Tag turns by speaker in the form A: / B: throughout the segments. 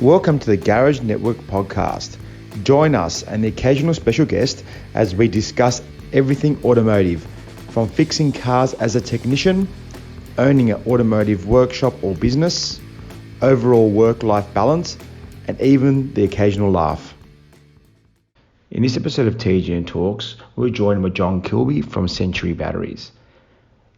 A: Welcome to the Garage Network podcast. Join us and the occasional special guest as we discuss everything automotive, from fixing cars as a technician, owning an automotive workshop or business, overall work-life balance, and even the occasional laugh. In this episode of TGN Talks, we're joined by John Kilby from Century Batteries.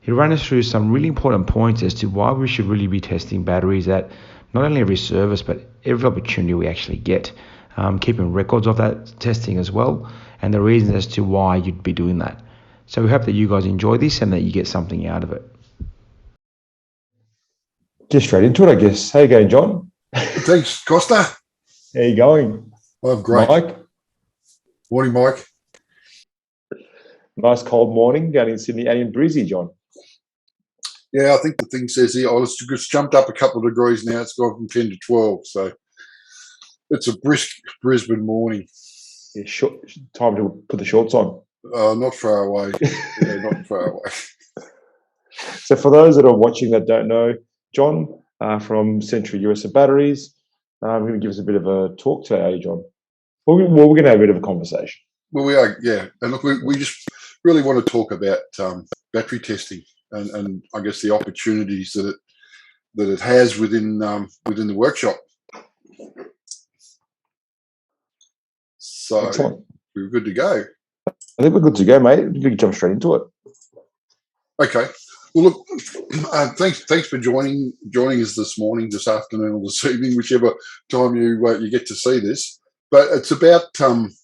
A: He'll run us through some really important points as to why we should really be testing batteries at not only every service, but every opportunity we actually get, keeping records of that testing as well, and the reasons as to why you'd be doing that. So we hope that you guys enjoy this and that you get something out of it. Just straight into it, I guess. How you going, John?
B: Thanks, Costa.
A: How you going?
B: I'm great.
A: Mike?
B: Morning, Mike.
A: Nice cold morning down in Sydney and in Brizzy, John.
B: Yeah, I think the thing says here, it's just jumped up a couple of degrees now. It's gone from 10 to 12. So it's a brisk Brisbane morning.
A: Yeah, time to put the shorts on.
B: Not far away. Yeah, not far away.
A: So for those that are watching that don't know, John from Century Batteries, going to give us a bit of a talk today, are you, John? Well, we're going to have a bit of a conversation.
B: Well, we are, yeah. And look, we just really want to talk about battery testing and I guess the opportunities that it has within the workshop. So
A: excellent.
B: We're good to go.
A: I think we're good to go, mate. We can jump straight into it.
B: Okay. Well, look, thanks for joining us this morning, this afternoon, or this evening, whichever time you get to see this. But it's about the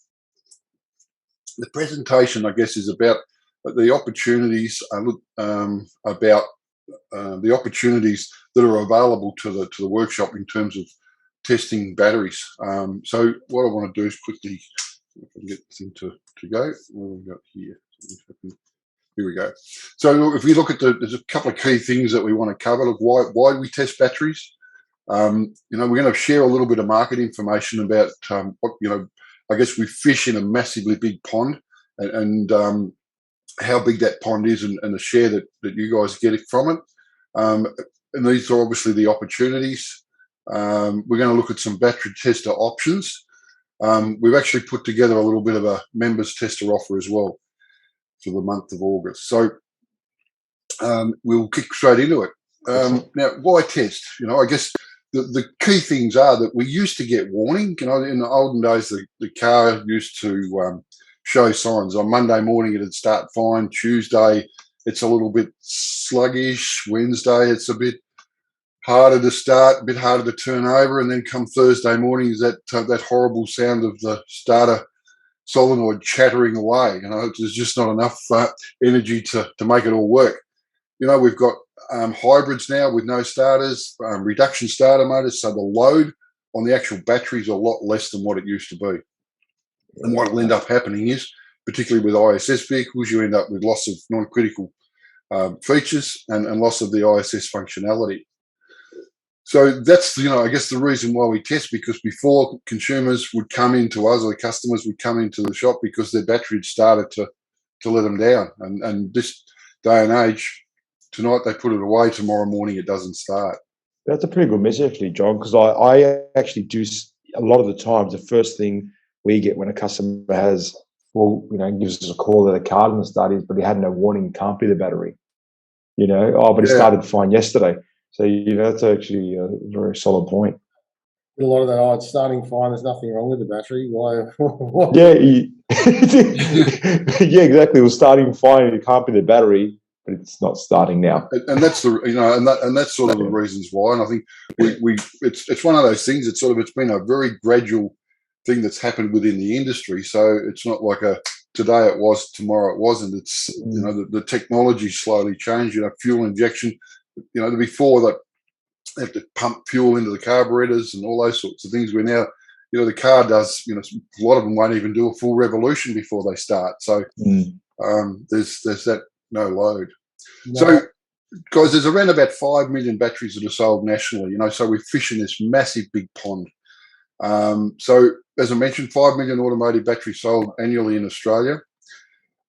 B: presentation, I guess, is about the opportunities about the opportunities that are available to the workshop in terms of testing batteries. So what I want to do is quickly, if I can get this thing to go. What have we got here? Here we go. So if we look at there's a couple of key things that we want to cover. Look, why we test batteries. We're going to share a little bit of market information about what, I guess we fish in a massively big pond and how big that pond is and the share that you guys get from it. And these are obviously the opportunities. We're going to look at some battery tester options. We've actually put together a little bit of a members tester offer as well for the month of August. So we'll kick straight into it. Now, why test? I guess the key things are that we used to get warning. In the olden days, the car used to show signs. On Monday morning, it'd start fine. Tuesday, it's a little bit sluggish. Wednesday, it's a bit harder to start, a bit harder to turn over. And then come Thursday morning, is that horrible sound of the starter solenoid chattering away. There's just not enough energy to make it all work. We've got hybrids now with no starters, reduction starter motors, so the load on the actual battery is a lot less than what it used to be. And what will end up happening is, particularly with ISS vehicles, you end up with loss of non-critical features and loss of the ISS functionality. So that's, I guess the reason why we test, because before consumers would come into us, or the customers would come into the shop because their battery had started to let them down. And this day and age, tonight they put it away, tomorrow morning it doesn't start.
A: That's a pretty good message, actually, John, because I actually do, a lot of the times, the first thing we get when a customer has, gives us a call that a car didn't start, but he had no warning, can't be the battery. But it started fine yesterday. So, that's actually a very solid point.
C: A lot of that, it's starting fine, there's nothing wrong with the battery. Why?
A: Yeah, yeah, exactly. It was starting fine, it can't be the battery, but it's not starting now.
B: And that's that's sort of the reasons why. And I think it's one of those things. It's been a very gradual thing that's happened within the industry. So it's not like today it was, tomorrow it wasn't. It's the technology slowly changed. Fuel injection. Before that, they have to pump fuel into the carburetors and all those sorts of things. Where now, the car does. A lot of them won't even do a full revolution before they start. So there's that no load. No. So, guys, there's around about 5 million batteries that are sold nationally. So we fish in this massive big pond. So, as I mentioned, 5 million automotive batteries sold annually in Australia.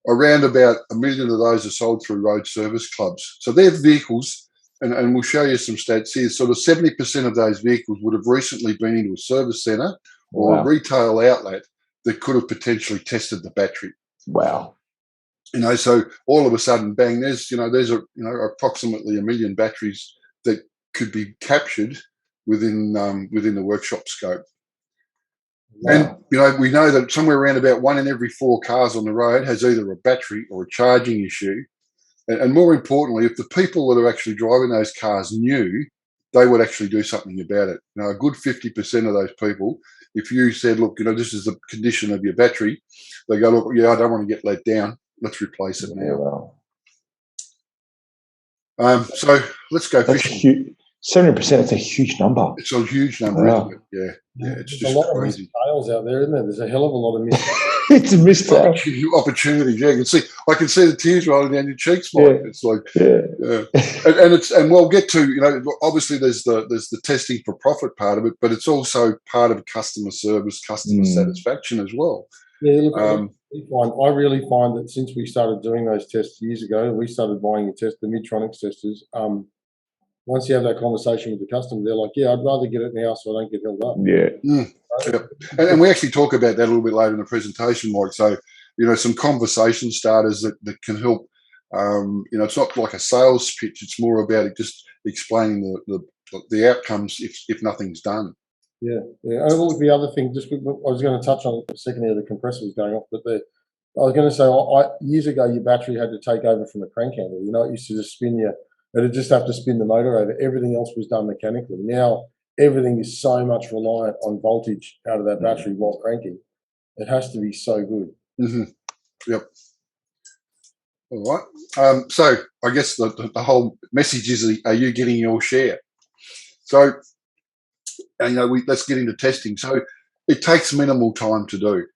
B: Around about 1 million of those are sold through road service clubs. So they're vehicles and we'll show you some stats here. Sort of 70% of those vehicles would have recently been into a service centre or a retail outlet that could have potentially tested the battery.
A: Wow.
B: So all of a sudden, bang, there's approximately 1 million batteries that could be captured within the workshop scope. Wow. And we know that somewhere around about 1 in every 4 cars on the road has either a battery or a charging issue. And more importantly, if the people that are actually driving those cars knew, they would actually do something about it. A good 50% of those people, if you said, look, this is the condition of your battery, they go, look, yeah, I don't want to get let down. Let's replace it now. Wow. So let's go fishing.
A: 70%, it's a huge number.
B: It's a huge number, isn't it? Yeah, it's just
C: a lot
B: crazy.
C: of sales out there, isn't there? There's a hell of a lot of missed
A: It's a missed
B: opportunities. Yeah, I can see the tears rolling down your cheeks, Mike.
A: Yeah.
B: It's like, and we'll get to, obviously there's the testing for profit part of it, but it's also part of customer service, customer satisfaction as well.
C: Yeah, look, I really find that since we started doing those tests years ago, we started buying the Midtronics testers. Once you have that conversation with the customer, they're like, yeah, I'd rather get it now so I don't get held up.
B: Yeah. And we actually talk about that a little bit later in the presentation, Mike. So, some conversation starters that can help. It's not like a sales pitch. It's more about it just explaining the outcomes if nothing's done.
C: Yeah. And look, the other thing, I was going to touch on a second here, the compressor was going off, but I was going to say, years ago, your battery had to take over from a crank handle. It used to just spin you. It'd just have to spin the motor over. Everything else was done mechanically. Now, everything is so much reliant on voltage out of that battery while cranking. It has to be so good.
B: Mm-hmm. Yep. All right. So I guess the whole message is, are you getting your share? So, let's get into testing. So it takes minimal time to do.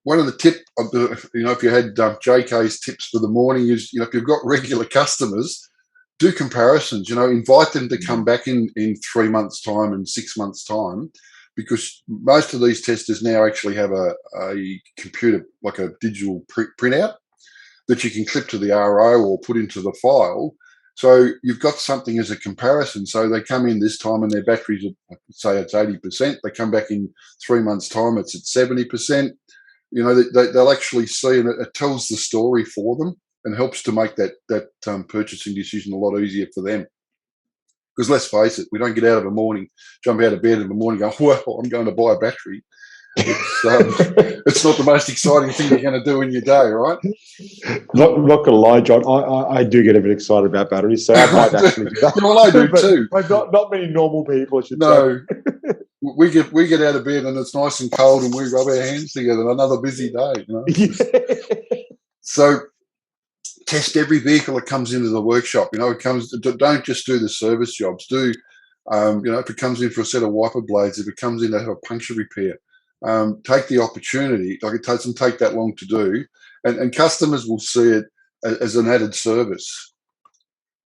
B: One of the tips, if you had JK's tips for the morning is, if you've got regular customers, do comparisons. Invite them to come back in 3 months' time and 6 months' time, because most of these testers now actually have a computer, like a digital printout that you can clip to the RO or put into the file. So you've got something as a comparison. So they come in this time and their batteries are, say it's 80%. They come back in 3 months' time, it's at 70%. They'll actually see, and it tells the story for them and helps to make that purchasing decision a lot easier for them. Because let's face it, we don't jump out of bed in the morning, go, well, I'm going to buy a battery. It's not the most exciting thing you're going to do in your day, right?
A: Not going to lie, John. I do get a bit excited about batteries, so I might actually do that.
B: Well, I do too.
A: But not many normal people, I should say.
B: No. We get out of bed and it's nice and cold and we rub our hands together. Another busy day. So test every vehicle that comes into the workshop. Don't just do the service jobs. Do if it comes in for a set of wiper blades, if it comes in to have a puncture repair, take the opportunity. Like, it doesn't take that long to do, and customers will see it as an added service.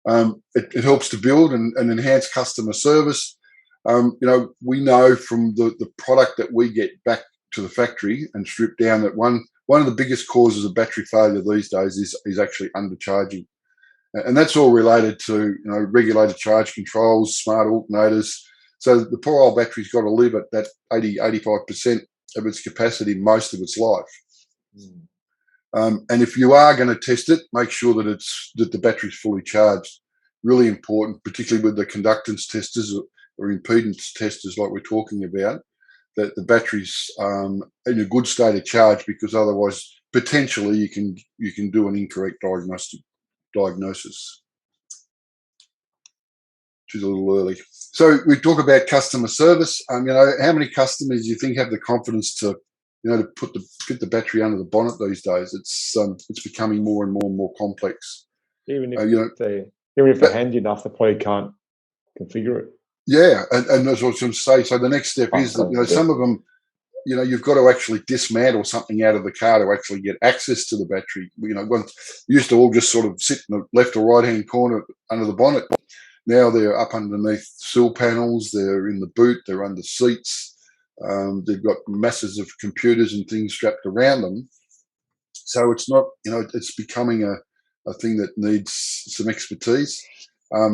B: It helps to build and enhance customer service. We know from the product that we get back to the factory and strip down that one of the biggest causes of battery failure these days is actually undercharging. And that's all related to regulated charge controls, smart alternators. So the poor old battery's got to live at that 80-85% of its capacity most of its life. And if you are going to test it, make sure that the battery's fully charged. Really important, particularly with the conductance testers or impedance testers like we're talking about, that the battery's in a good state of charge, because otherwise potentially you can do an incorrect diagnosis, which is a little early. So we talk about customer service. How many customers do you think have the confidence to fit the battery under the bonnet these days? It's becoming more and more complex.
A: Even if they're handy enough, they probably can't configure it.
B: Yeah, and that's what I was going to say. So the next step is that some of them, you've got to actually dismantle something out of the car to actually get access to the battery. We used to all just sort of sit in the left or right hand corner under the bonnet. Now they're up underneath sill panels. They're in the boot. They're under seats. They've got masses of computers and things strapped around them. So it's not, it's becoming a thing that needs some expertise.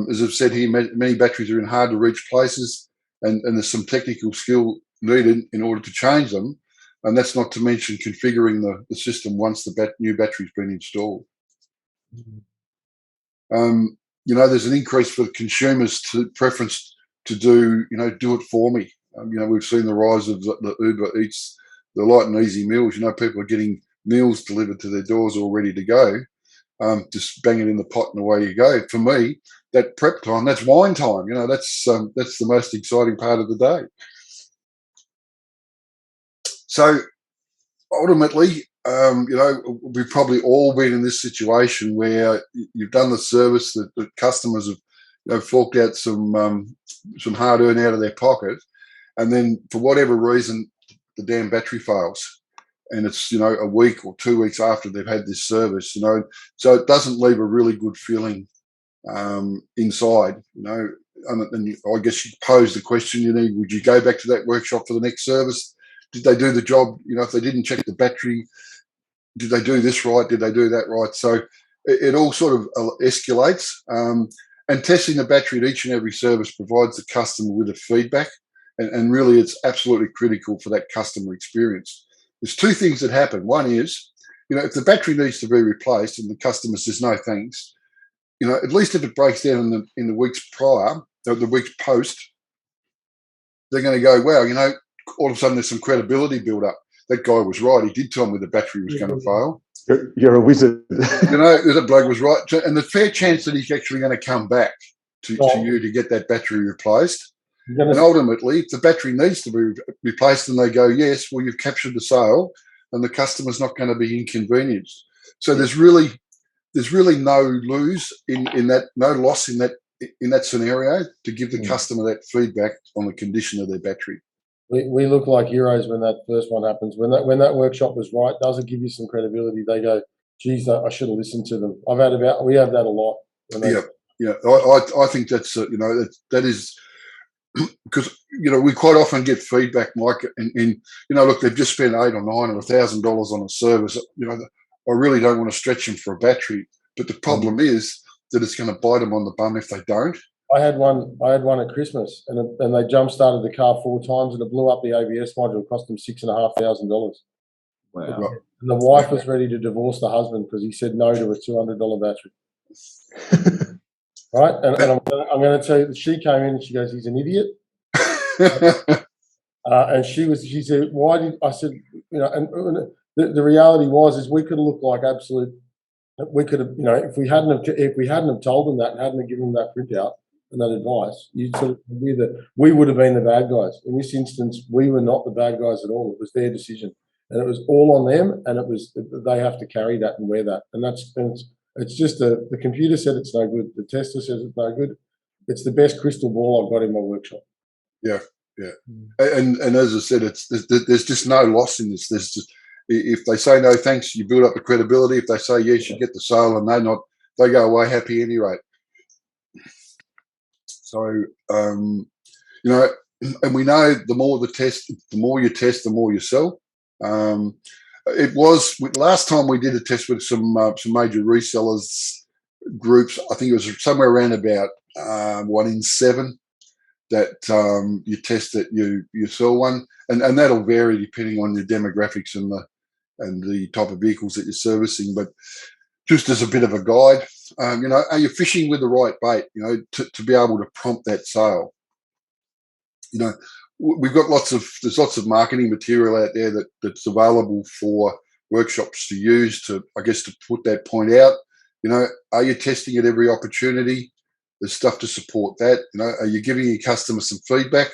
B: As I've said here, many batteries are in hard to reach places, and there's some technical skill needed in order to change them. And that's not to mention configuring the system once the new battery's been installed. There's an increase for the consumers to preference to do it for me. We've seen the rise of the Uber Eats, the light and easy meals. People are getting meals delivered to their doors all ready to go. Just bang it in the pot and away you go. For me, that prep time, that's wine time. That's the most exciting part of the day. So ultimately, we've probably all been in this situation where you've done the service that customers have forked out some hard earned out of their pocket, and then for whatever reason the damn battery fails, and it's a week or 2 weeks after they've had this service, so it doesn't leave a really good feeling inside, and I guess you pose the question, would you go back to that workshop for the next service? Did they do the job? If they didn't check the battery, did they do this right? Did they do that right? So it all sort of escalates. And testing the battery at each and every service provides the customer with a feedback. And really, it's absolutely critical for that customer experience. There's two things that happen. One is, if the battery needs to be replaced and the customer says no thanks, at least if it breaks down in the weeks prior, or the weeks post, they're going to go, wow, all of a sudden there's some credibility build up. That guy was right. He did tell me the battery was going to fail.
A: You're a wizard.
B: That bloke was right. And the fair chance that he's actually going to come back to you to get that battery replaced. And ultimately, if the battery needs to be replaced and they go, yes, well, you've captured the sale and the customer's not going to be inconvenienced. So there's really no lose in that, no loss in that scenario to give the customer that feedback on the condition of their battery.
C: We look like heroes when that first one happens. When that workshop was right, does it give you some credibility? They go, geez, I should have listened to them. We have that a lot.
B: Yeah. I think that's that is because we quite often get feedback, Mike, and look, they've just spent $800 or $900 or $1,000 on a service. I really don't want to stretch them for a battery, but the problem is that it's going to bite them on the bum if they don't.
C: I had one at Christmas, and they jump started the car 4 times, and it blew up the ABS module. It cost them $6,500.
A: Wow!
C: And the wife was ready to divorce the husband because he said no to a $200 battery. Right, and I'm going to tell you, she came in and she goes, "He's an idiot." And she said, "Why did?" I said, And the reality is we could have looked like absolute. We could have, if we hadn't have told them that and hadn't have given them that printout and that advice, we would have been the bad guys. In this instance, we were not the bad guys at all. It was their decision, and it was all on them. And they have to carry that and wear that. And it's just the computer said it's no good. The tester says it's no good. It's the best crystal ball I've got in my workshop.
B: Yeah. And as I said, there's just no loss in this. There's just, if they say no thanks, you build up the credibility. If they say yes, you get the sale, and they go away happy at any rate. So, and we know the more you test, the more you sell. It was last time we did a test with some major resellers groups. I think it was somewhere around about 1 in 7 that you test that you sell one, and that'll vary depending on your demographics and the type of vehicles that you're servicing. But just as a bit of a guide, are you fishing with the right bait? To be able to prompt that sale. We've got there's lots of marketing material out there that's available for workshops to use to put that point out. Are you testing at every opportunity? There's stuff to support that. Are you giving your customer some feedback?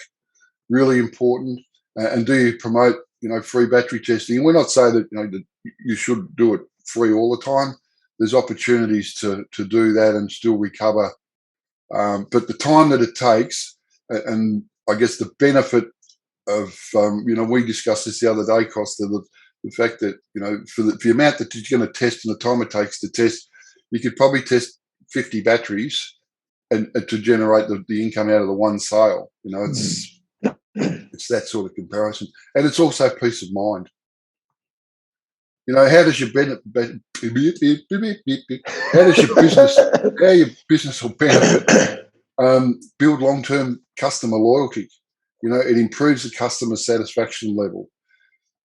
B: Really important. And do you promote, free battery testing? And we're not saying that, you should do it free all the time. There's opportunities to do that and still recover. But the time that it takes, and I guess the benefit of, we discussed this the other day, Costa, the fact that, for the amount that you're going to test and the time it takes to test, you could probably test 50 batteries and to generate the income out of the one sale. It's that sort of comparison. And it's also peace of mind. How does your how your business will benefit build long-term customer loyalty? It improves the customer satisfaction level.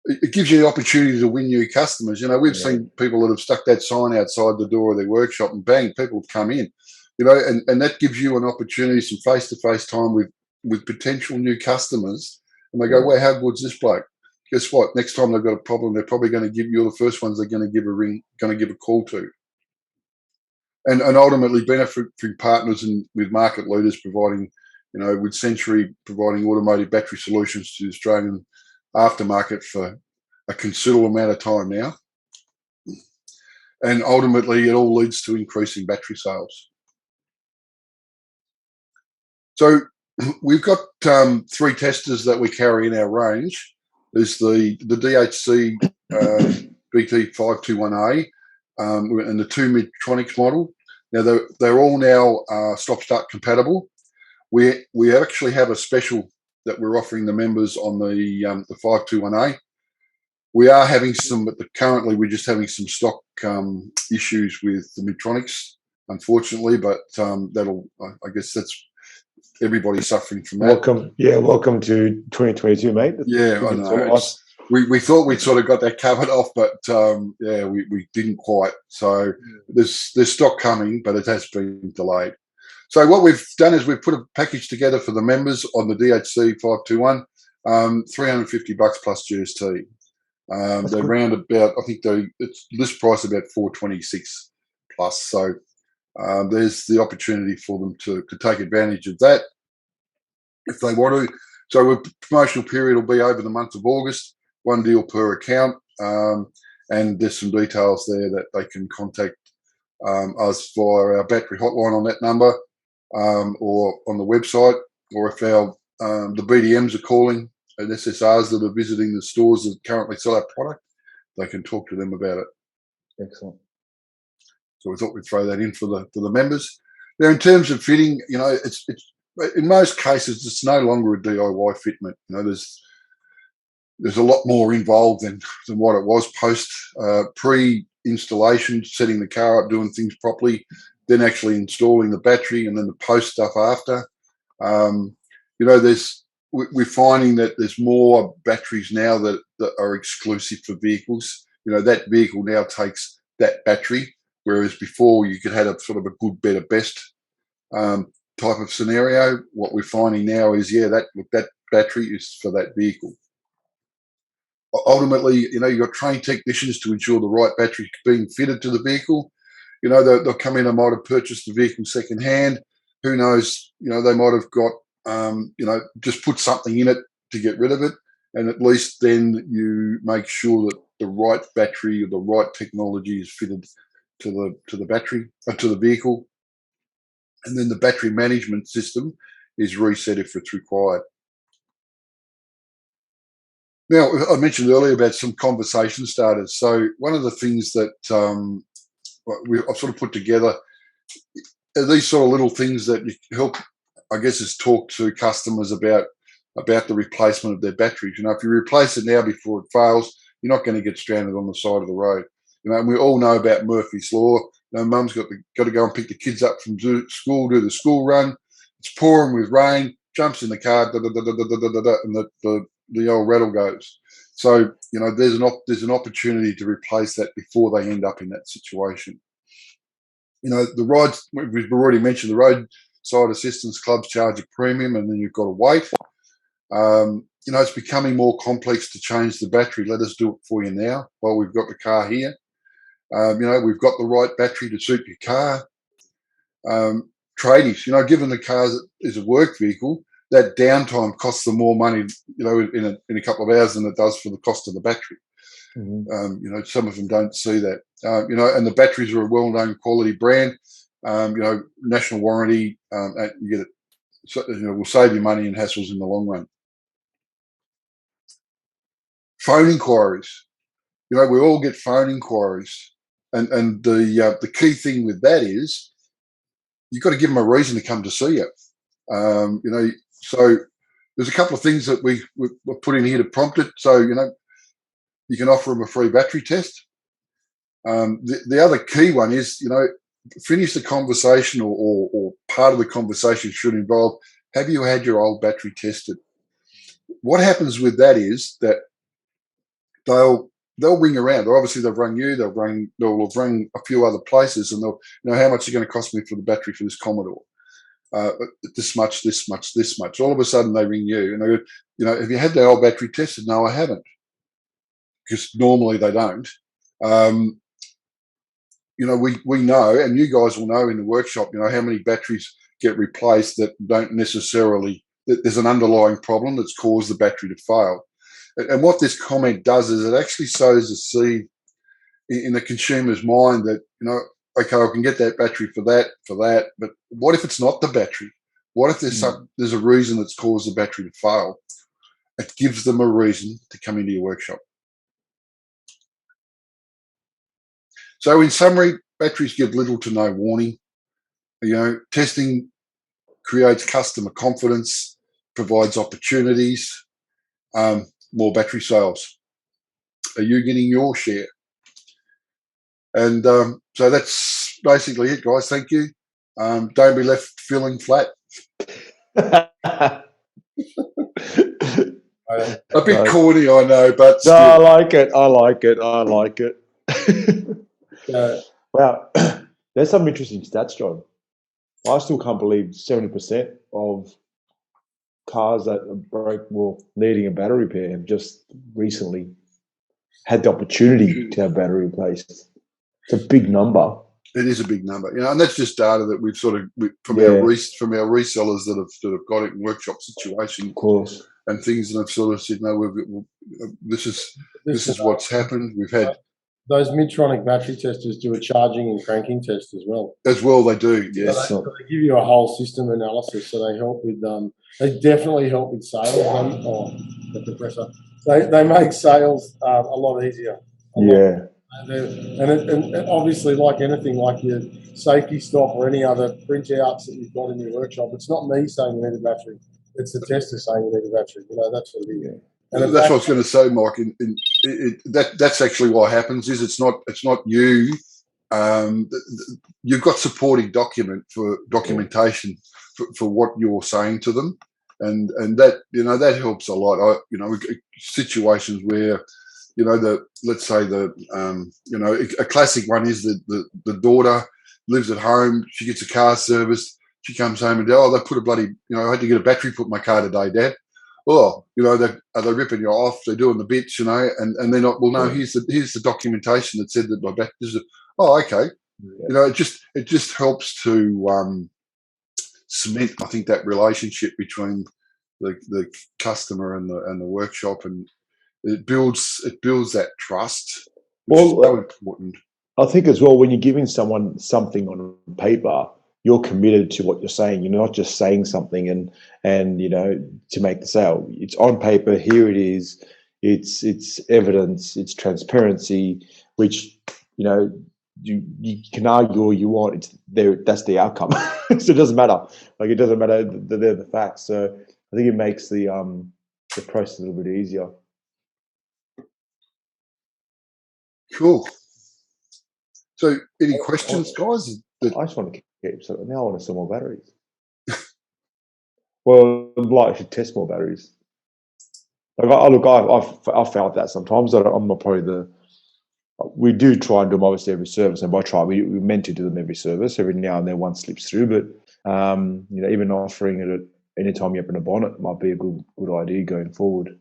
B: It gives you the opportunity to win new customers. We've seen people that have stuck that sign outside the door of their workshop and bang, people have come in. And that gives you an opportunity, some face-to-face time with potential new customers, and they go, "Well, how good's this bloke?" Guess what? Next time they've got a problem, they're probably going to give you the first ones they're going to give a ring, going to give a call to, and ultimately benefiting partners and with market leaders providing, with Century providing automotive battery solutions to the Australian aftermarket for a considerable amount of time now, and ultimately it all leads to increasing battery sales. So we've got 3 testers that we carry in our range. There's the DHC BT521A and the 2 Medtronics model. Now they're all now stop-start compatible. We actually have a special that we're offering the members on the 521A. We are having some, but currently we're just having some stock issues with the Medtronics, unfortunately. But I guess that's everybody's suffering from that.
A: Welcome to 2022, mate.
B: Yeah, I know. We thought we'd sort of got that covered off, but we didn't quite. So there's stock coming, but it has been delayed. So what we've done is we've put a package together for the members on the DHC 521, $350 plus GST. They're around about, I think it's list price about $426 plus. So there's the opportunity for them to take advantage of that if they want to. So the promotional period will be over the month of August, 1 deal per account, and there's some details there that they can contact us via our battery hotline on that number, or on the website, or if the BDMs are calling and SSRs that are visiting the stores that currently sell our product, they can talk to them about it.
A: Excellent. So
B: we thought we'd throw that in for the members. Now, in terms of fitting, it's in most cases it's no longer a DIY fitment. There's a lot more involved than what it was post pre-installation, setting the car up, doing things properly, then actually installing the battery, and then the post stuff after. We're finding that there's more batteries now that are exclusive for vehicles. That vehicle now takes that battery, whereas before you could have a sort of a good, better, best type of scenario. What we're finding now is, that battery is for that vehicle. Ultimately, you've got trained technicians to ensure the right battery is being fitted to the vehicle. They'll come in and might have purchased the vehicle secondhand. Who knows? They might have got, just put something in it to get rid of it. And at least then you make sure that the right battery or the right technology is fitted to the battery, to the vehicle. And then the battery management system is reset if it's required. Now, I mentioned earlier about some conversation starters. So one of the things that I've sort of put together are these sort of little things that help, I guess, is talk to customers about the replacement of their batteries. If you replace it now before it fails, you're not going to get stranded on the side of the road. And we all know about Murphy's Law. Mum's got to go and pick the kids up from school, do the school run. It's pouring with rain, jumps in the car, and the old rattle goes. So, there's an opportunity to replace that before they end up in that situation. The rides, we've already mentioned, the roadside assistance clubs charge a premium, and then you've got to wait. It's becoming more complex to change the battery. Let us do it for you now while we've got the car here. We've got the right battery to suit your car. Tradies, given the car is a work vehicle, that downtime costs them more money, in a couple of hours than it does for the cost of the battery. Mm-hmm. Some of them don't see that. And the batteries are a well-known quality brand. National warranty. You get it. So, will save you money and hassles in the long run. Phone inquiries. We all get phone inquiries, and the key thing with that is you've got to give them a reason to come to see you. So there's a couple of things that we put in here to prompt it. So, you can offer them a free battery test. The other key one is, finish the conversation, or part of the conversation should involve, have you had your old battery tested? What happens with that is that they'll ring around. Obviously, they've rung you. They'll have rung a few other places, and they'll, how much is it going to cost me for the battery for this Commodore? This much, this much, this much. All of a sudden, they ring you, and they go, have you had the old battery tested? No, I haven't, because normally they don't. We know, and you guys will know in the workshop, how many batteries get replaced that don't necessarily, that there's an underlying problem that's caused the battery to fail. And what this comment does is it actually sows a seed in the consumer's mind that, okay, I can get that battery for that, but what if it's not the battery? What if there's a reason that's caused the battery to fail? It gives them a reason to come into your workshop. So in summary, batteries give little to no warning. Testing creates customer confidence, provides opportunities, more battery sales. Are you getting your share? And so that's basically it, guys. Thank you. Don't be left feeling flat. A bit corny, I know, but still.
A: No, I like it. Wow, there's some interesting stats, John. I still can't believe 70% of cars that are needing a battery repair have just recently had the opportunity to have battery replaced. It's a big number.
B: It is a big number, and that's just data that we've sort of from our resellers that have got it in workshop situations,
A: of course,
B: and things that have sort of said, no, this is what's happened. We've had
C: those Midtronic battery testers do a charging and cranking test as well.
B: As well, they do. Yes,
C: so they give you a whole system analysis. So they help with they definitely help with sales. The compressor. They make sales a lot easier. And obviously, like anything, like your safety stop or any other printouts that you've got in your workshop, it's not me saying you need a battery. It's the tester saying you need a battery. That's what it is.
B: And that's what I was going to say, Mike. That's actually what happens. Is it's not you. You've got supporting documentation for what you're saying to them, and that that helps a lot. Situations where let's say a classic one is the daughter lives at home. She gets a car serviced. She comes home and they put a bloody I had to get a battery put in my car today, Dad. Oh, are they ripping you off? They're doing the bits, and they're not. Well, no. Here's the documentation that said that my battery. Oh, okay. Yeah. It just helps to cement, I think, that relationship between the customer and the workshop, and it builds that trust, which is so important.
A: I think as well, when you're giving someone something on paper, you're committed to what you're saying. You're not just saying something and to make the sale. It's on paper. Here it is. It's evidence. It's transparency, which you can argue all you want. It's there. That's the outcome. So it doesn't matter. It doesn't matter. They're the facts. So I think it makes the process a little bit easier.
B: Cool. So, any questions, guys?
A: I just want to keep. So now I want to sell more batteries. Well, I should test more batteries. I've felt that sometimes. I'm not probably we do try and do them obviously every service, and by try we meant to do them every service. Every now and then one slips through, but even offering it at any time you open a bonnet might be a good idea going forward.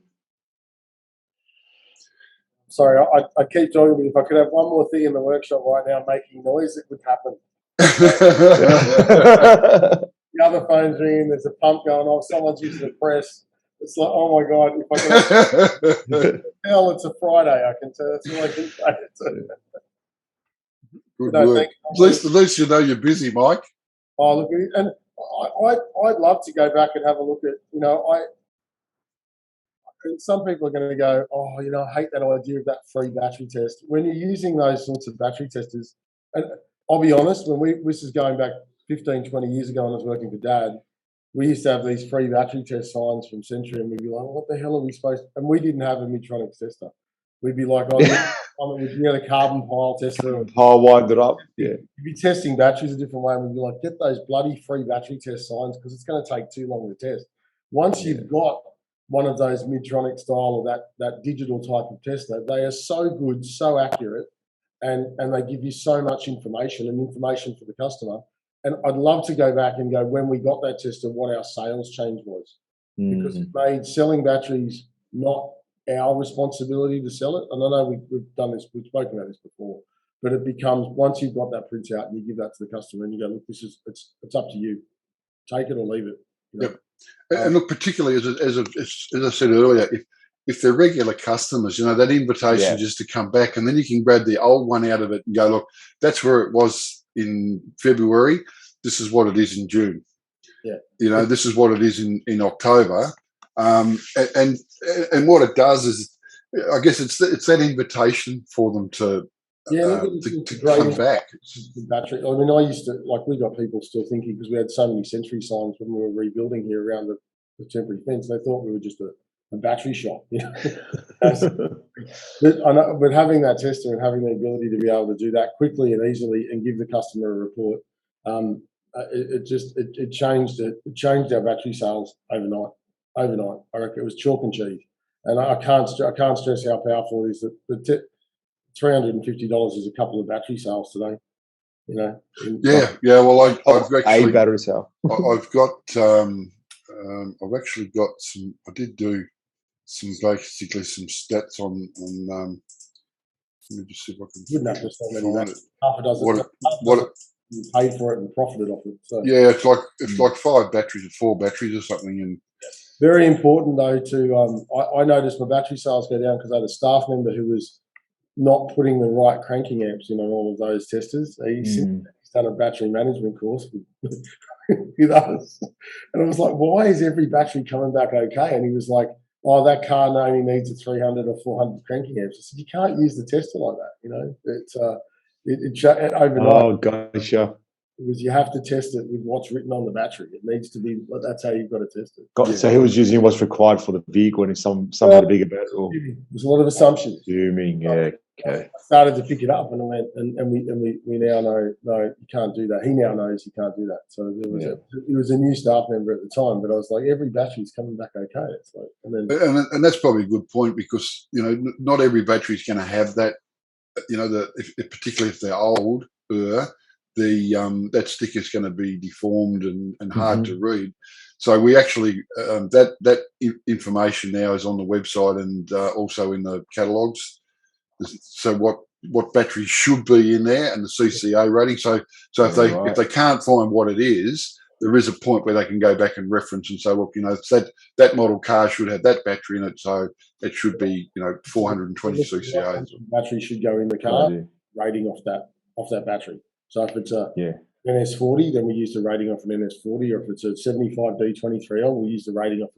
C: Sorry, I keep talking, but if I could have one more thing in the workshop right now making noise, it would happen. The other phone's ringing, there's a pump going off, someone's using the press. It's like, oh my God, if I could hell, it's a Friday, I can tell. That's all I can say.
B: Good work. At least you know you're busy, Mike.
C: Oh, look, and I'd love to go back and have a look at, some people are going to go, oh, I hate that idea of that free battery test. When you're using those sorts of battery testers, and I'll be honest, this is going back 15, 20 years ago when I was working for Dad, we used to have these free battery test signs from Century, and we'd be like, what the hell are we supposed to? And we didn't have a Midtronic tester. We'd be like, we'd get a carbon pile tester.
A: I'll wind it up. Yeah.
C: You'd be testing batteries a different way, and we'd be like, get those bloody free battery test signs because it's going to take too long to test. Once you've got one of those Midtronic style or that digital type of tester, they are so good, so accurate, and they give you so much information for the customer. And I'd love to go back and go, when we got that tester, what our sales change was. Because it made selling batteries not our responsibility to sell it. And I know we've done this, we've spoken about this before, but it becomes, once you've got that printout and you give that to the customer and you go, look, it's up to you. Take it or leave it. You know?
B: Yep. And look, particularly as I said earlier, if they're regular customers, that invitation just to come back, and then you can grab the old one out of it and go, look, that's where it was in February. This is what it is in June. Yeah. This is what it is in October. And what it does is, I guess it's that invitation for them to come back.
C: The battery. I mean, I used to, we got people still thinking, because we had so many Century signs when we were rebuilding here around the temporary fence, they thought we were just a battery shop. But having that tester and having the ability to be able to do that quickly and easily and give the customer a report, it changed our battery sales overnight. I reckon it was chalk and cheese, and I can't stress how powerful it is. That $350 is a couple of battery sales today.
B: Well, I've actually
A: a battery cell.
B: I've got I've actually got some. I did do basically some stats on. Let me just see if I can
C: find it. Half a dozen. What you paid for it and profited off it. So.
B: Yeah, it's like 5 batteries or 4 batteries or something. And
C: very important though to I noticed my battery sales go down because I had a staff member who was not putting the right cranking amps in on all of those testers. He's done a battery management course with us, and I was like, why is every battery coming back okay? And he was like, oh, that car only needs a 300 or 400 cranking amps. I said, you can't use the tester like that. It's it overnight.
A: Oh, gotcha.
C: Because you have to test it with what's written on the battery. It needs to be. That's how you've got to test it.
A: So he was using what's required for the vehicle, and some had a bigger battery.
C: There's a lot of assumptions.
A: Assuming, yeah. Okay.
C: I started to pick it up, and I went, and we now know, no, you can't do that. He now knows you can't do that. So it was a new staff member at the time, but I was like, every battery's coming back okay. It's like,
B: and that's probably a good point, because not every battery is going to have that. Particularly if they're old, that sticker is going to be deformed and hard to read. So we actually that information now is on the website and also in the catalogues. So what batteries should be in there and the CCA rating. So if they can't find what it is, there is a point where they can go back and reference and say, look, that model car should have that battery in it, so it should be 420 CCAs.
C: Battery should go in the car, rating off that battery. So if it's a NS40, then we use the rating off an NS40, or if it's a 75D23L, we'll use the rating off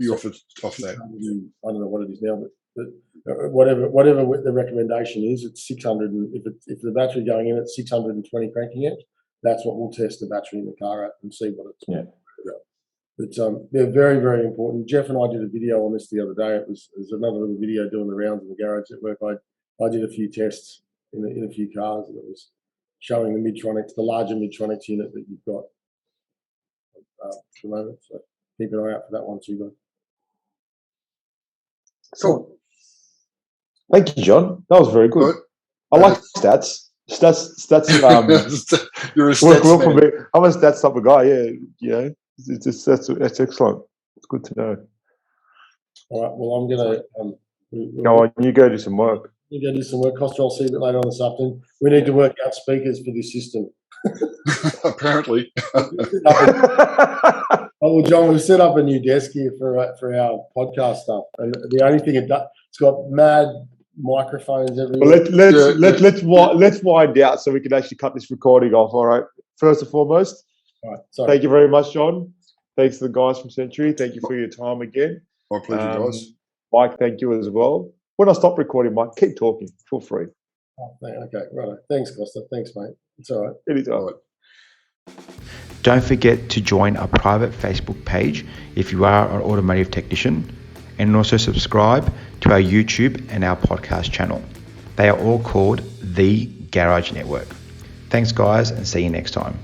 C: that. I don't know what it is now, but whatever the recommendation is, it's 600. And if the battery going in at 620 cranking amps, that's what we'll test the battery in the car at and see what it's about. But they're very, very important. Jeff and I did a video on this the other day. It was another little video doing the rounds in the garage at work. I did a few tests in a few cars, and it was showing the Midtronics, the larger Midtronics unit that you've got at the moment. So keep an eye out for that one too, guys.
A: Cool. Thank you, John. That was very good. I like stats. Stats.
B: You're a stats man.
A: I'm a stats type of guy. Yeah. That's excellent. It's good to know.
C: All right. Well, I'm gonna
A: go on. You go do some work.
C: You go do some work. Costa, I'll see you a bit later on this afternoon. We need to work out speakers for this system.
B: Apparently.
C: Well, John, we've set up a new desk here for our podcast stuff, and the only thing it's got mad microphones everywhere.
A: Well, let's wind out so we can actually cut this recording off. All right. First and foremost, thank you very much, John. Thanks to the guys from Century. Thank you for your time again.
B: My pleasure, guys.
A: Mike, thank you as well. When I stop recording, Mike, keep talking. Feel free.
C: Okay, right. Thanks, Costa. Thanks, mate. It's all right.
A: Anytime. All right.
D: Don't forget to join our private Facebook page if you are an automotive technician, and also subscribe to our YouTube and our podcast channel. They are all called the Garage Network. Thanks guys, and see you next time.